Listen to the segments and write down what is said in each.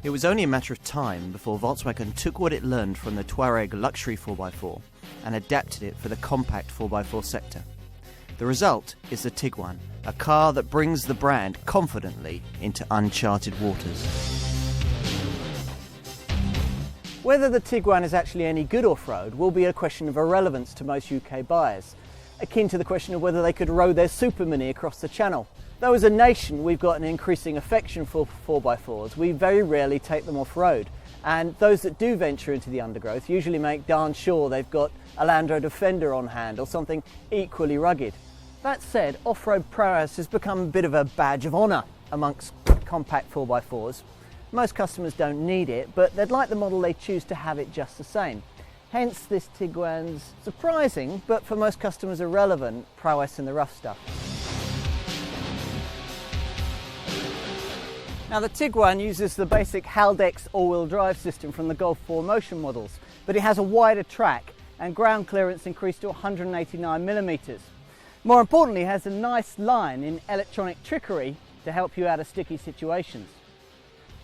It was only a matter of time before Volkswagen took what it learned from the Touareg luxury 4x4 and adapted it for the compact 4x4 sector. The result is the Tiguan, a car that brings the brand confidently into uncharted waters. Whether the Tiguan is actually any good off-road will be a question of irrelevance to most UK buyers, akin to the question of whether they could row their Super Mini across the channel. Though as a nation we've got an increasing affection for 4x4s, we very rarely take them off-road, and those that do venture into the undergrowth usually make darn sure they've got a Land Rover Defender on hand or something equally rugged. That said, off-road prowess has become a bit of a badge of honour amongst compact 4x4s. Most customers don't need it, but they'd like the model they choose to have it just the same. Hence this Tiguan's surprising, but for most customers irrelevant, prowess in the rough stuff. Now the Tiguan uses the basic Haldex all-wheel drive system from the Golf 4 Motion models, but it has a wider track and ground clearance increased to 189mm. More importantly, it has a nice line in electronic trickery to help you out of sticky situations.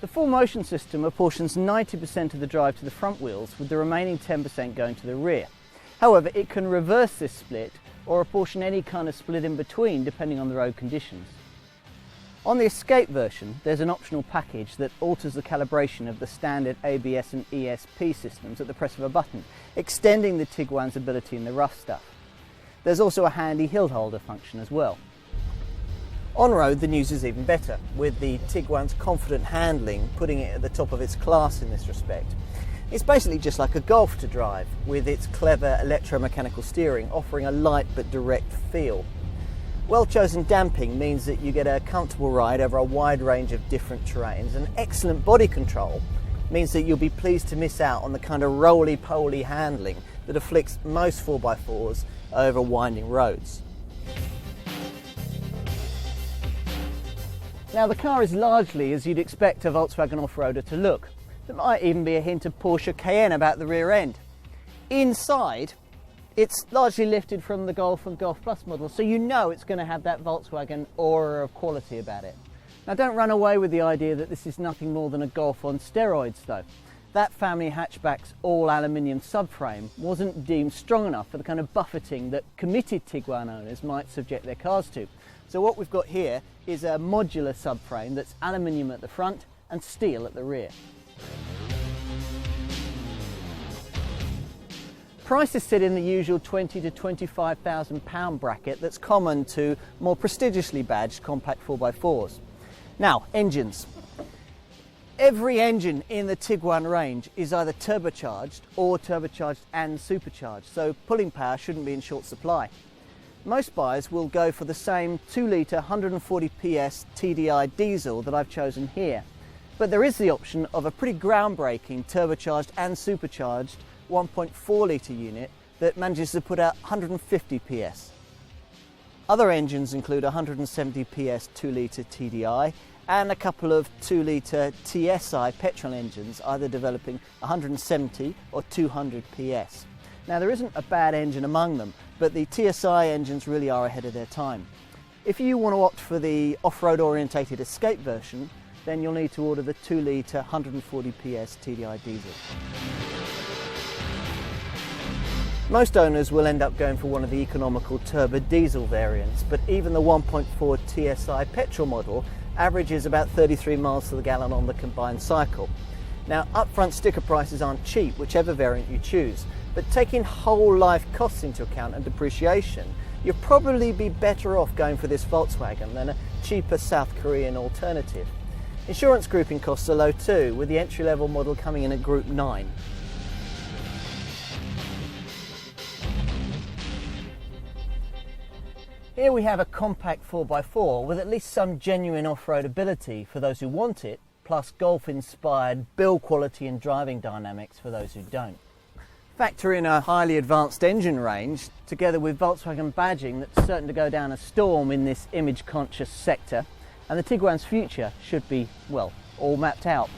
The 4 Motion system apportions 90% of the drive to the front wheels, with the remaining 10% going to the rear. However, it can reverse this split or apportion any kind of split in between depending on the road conditions. On the Escape version, there's an optional package that alters the calibration of the standard ABS and ESP systems at the press of a button, extending the Tiguan's ability in the rough stuff. There's also a handy hill holder function as well. On-road, the news is even better, with the Tiguan's confident handling putting it at the top of its class in this respect. It's basically just like a Golf to drive, with its clever electromechanical steering offering a light but direct feel. Well-chosen damping means that you get a comfortable ride over a wide range of different terrains, and excellent body control means that you'll be pleased to miss out on the kind of roly-poly handling that afflicts most 4x4s over winding roads. Now the car is largely as you'd expect a Volkswagen off-roader to look. There might even be a hint of Porsche Cayenne about the rear end. Inside, it's largely lifted from the Golf and Golf Plus models, so you know it's going to have that Volkswagen aura of quality about it. Now don't run away with the idea that this is nothing more than a Golf on steroids though. That family hatchback's all aluminium subframe wasn't deemed strong enough for the kind of buffeting that committed Tiguan owners might subject their cars to. So what we've got here is a modular subframe that's aluminium at the front and steel at the rear. Prices sit in the usual £20,000 to £25,000 bracket that's common to more prestigiously badged compact 4x4s. Now, engines. Every engine in the Tiguan range is either turbocharged or turbocharged and supercharged, so pulling power shouldn't be in short supply. Most buyers will go for the same 2-litre 140 PS TDI diesel that I've chosen here, but there is the option of a pretty groundbreaking turbocharged and supercharged 1.4 litre unit that manages to put out 150 PS. Other engines include 170 PS 2-litre TDI and a couple of 2-litre TSI petrol engines, either developing 170 or 200 PS. Now there isn't a bad engine among them, but the TSI engines really are ahead of their time. If you want to opt for the off-road orientated Escape version, then you'll need to order the 2-litre 140 PS TDI diesel. Most owners will end up going for one of the economical turbo diesel variants, but even the 1.4 TSI petrol model averages about 33 miles to the gallon on the combined cycle. Now, upfront sticker prices aren't cheap, whichever variant you choose, but taking whole life costs into account and depreciation, you'll probably be better off going for this Volkswagen than a cheaper South Korean alternative. Insurance grouping costs are low too, with the entry-level model coming in at Group 9. Here we have a compact 4x4 with at least some genuine off-road ability for those who want it, plus Golf-inspired build quality and driving dynamics for those who don't. Factor in a highly advanced engine range, together with Volkswagen badging that's certain to go down a storm in this image-conscious sector, and the Tiguan's future should be, well, all mapped out.